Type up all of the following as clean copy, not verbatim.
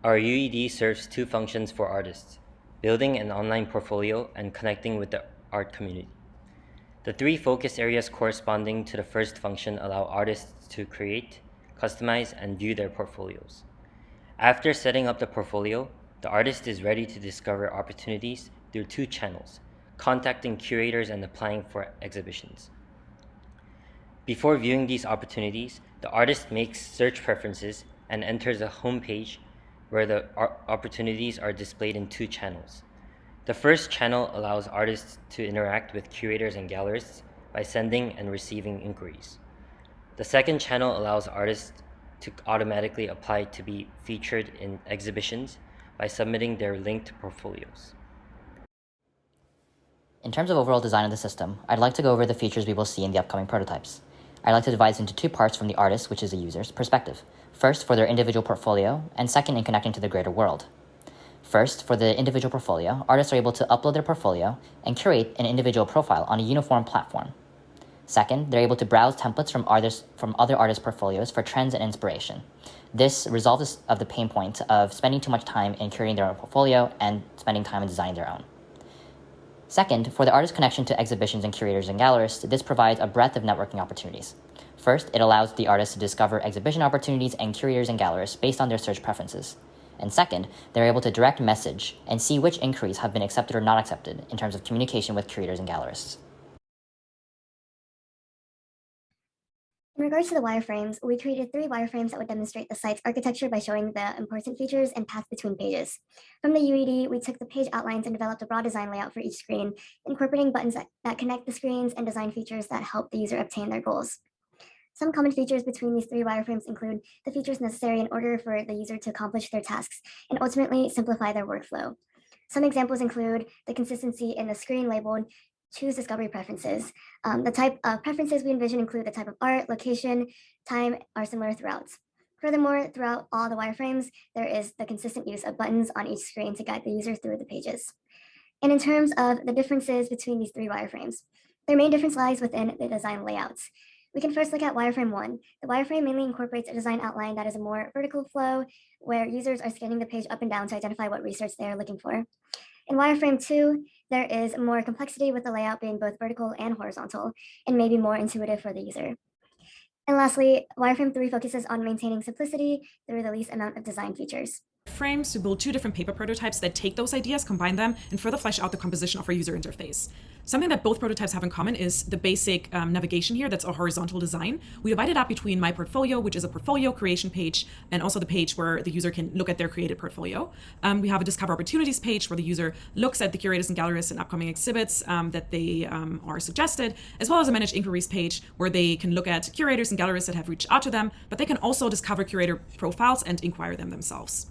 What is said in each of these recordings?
Our UED serves two functions for artists: building an online portfolio and connecting with the art community. The three focus areas corresponding to the first function allow artists to create, customize, and view their portfolios. After setting up the portfolio, the artist is ready to discover opportunities through two channels: contacting curators and applying for exhibitions. Before viewing these opportunities, the artist makes search preferences and enters a home page where the opportunities are displayed in two channels. The first channel allows artists to interact with curators and gallerists by sending and receiving inquiries. The second channel allows artists to automatically apply to be featured in exhibitions by submitting their linked portfolios. In terms of overall design of the system, I'd like to go over the features we will see in the upcoming prototypes. I'd like to divide this into two parts from the artist, which is the user's, perspective. First, for their individual portfolio, and second, in connecting to the greater world. First, for the individual portfolio, artists are able to upload their portfolio and curate an individual profile on a uniform platform. Second, they're able to browse templates from other artists' portfolios for trends and inspiration. This resolves the pain point of spending too much time in curating their own portfolio and spending time in designing their own. Second, for the artist's connection to exhibitions and curators and gallerists, this provides a breadth of networking opportunities. First, it allows the artist to discover exhibition opportunities and curators and gallerists based on their search preferences. And second, they're able to direct message and see which inquiries have been accepted or not accepted in terms of communication with curators and gallerists. In regards to the wireframes, we created 3 wireframes that would demonstrate the site's architecture by showing the important features and paths between pages. From the UED, we took the page outlines and developed a broad design layout for each screen, incorporating buttons that connect the screens and design features that help the user obtain their goals. Some common features between these 3 wireframes include the features necessary in order for the user to accomplish their tasks and ultimately simplify their workflow. Some examples include the consistency in the screen labeled "Choose Discovery Preferences." The type of preferences we envision include the type of art, location, time are similar throughout. Furthermore, throughout all the wireframes, there is the consistent use of buttons on each screen to guide the user through the pages. And in terms of the differences between these 3 wireframes, their main difference lies within the design layouts. We can first look at wireframe 1. The wireframe mainly incorporates a design outline that is a more vertical flow, where users are scanning the page up and down to identify what research they are looking for. In wireframe 2, there is more complexity with the layout being both vertical and horizontal, and maybe more intuitive for the user. And lastly, wireframe 3 focuses on maintaining simplicity through the least amount of design features. Frames to build 2 different paper prototypes that take those ideas, combine them, and further flesh out the composition of our user interface. Something that both prototypes have in common is the basic navigation here. That's a horizontal design. We divided up between My Portfolio, which is a portfolio creation page, and also the page where the user can look at their created portfolio. We have a Discover Opportunities page where the user looks at the curators and gallerists and upcoming exhibits that they are suggested, as well as a Manage Inquiries page where they can look at curators and gallerists that have reached out to them, but they can also discover curator profiles and inquire them themselves.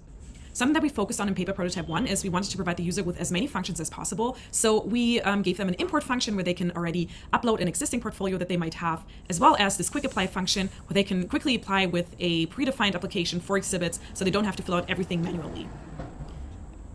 Something that we focused on in paper prototype 1 is we wanted to provide the user with as many functions as possible. So we gave them an import function where they can already upload an existing portfolio that they might have, as well as this quick apply function where they can quickly apply with a predefined application for exhibits so they don't have to fill out everything manually.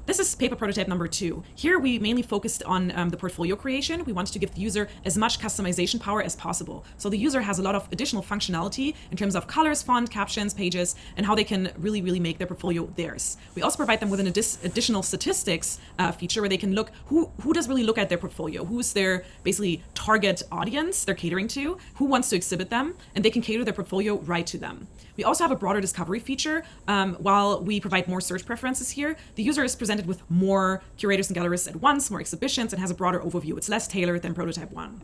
This is paper prototype number 2. Here we mainly focused on the portfolio creation. We wanted to give the user as much customization power as possible. So the user has a lot of additional functionality in terms of colors, font, captions, pages, and how they can really make their portfolio theirs. We also provide them with an additional statistics feature where they can look who does really look at their portfolio, who's their basically target audience they're catering to, who wants to exhibit them, and they can cater their portfolio right to them. We also have a broader discovery feature. While we provide more search preferences here, the user is presented with more curators and gallerists at once, more exhibitions, and has a broader overview. It's less tailored than prototype 1.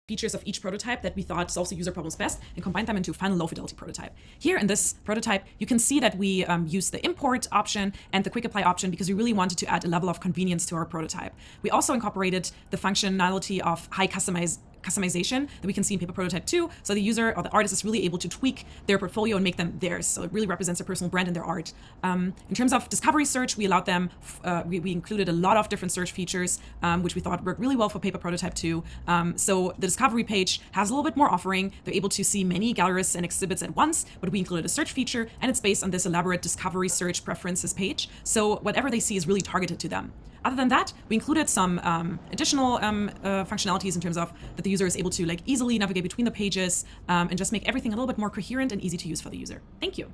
Features of each prototype that we thought solves the user problems best and combine them into a final low-fidelity prototype. Here in this prototype, you can see that we use the import option and the quick apply option because we really wanted to add a level of convenience to our prototype. We also incorporated the functionality of high customization that we can see in paper prototype 2, so the user or the artist is really able to tweak their portfolio and make them theirs, so it really represents their personal brand and their art. In terms of discovery search, we allowed them, we included a lot of different search features, which we thought worked really well for paper prototype 2. So the discovery page has a little bit more offering. They're able to see many gallerists and exhibits at once, but we included a search feature, and it's based on this elaborate discovery search preferences page, so whatever they see is really targeted to them. Other than that, we included some additional functionalities in terms of that the user is able to easily navigate between the pages and just make everything a little bit more coherent and easy to use for the user. Thank you.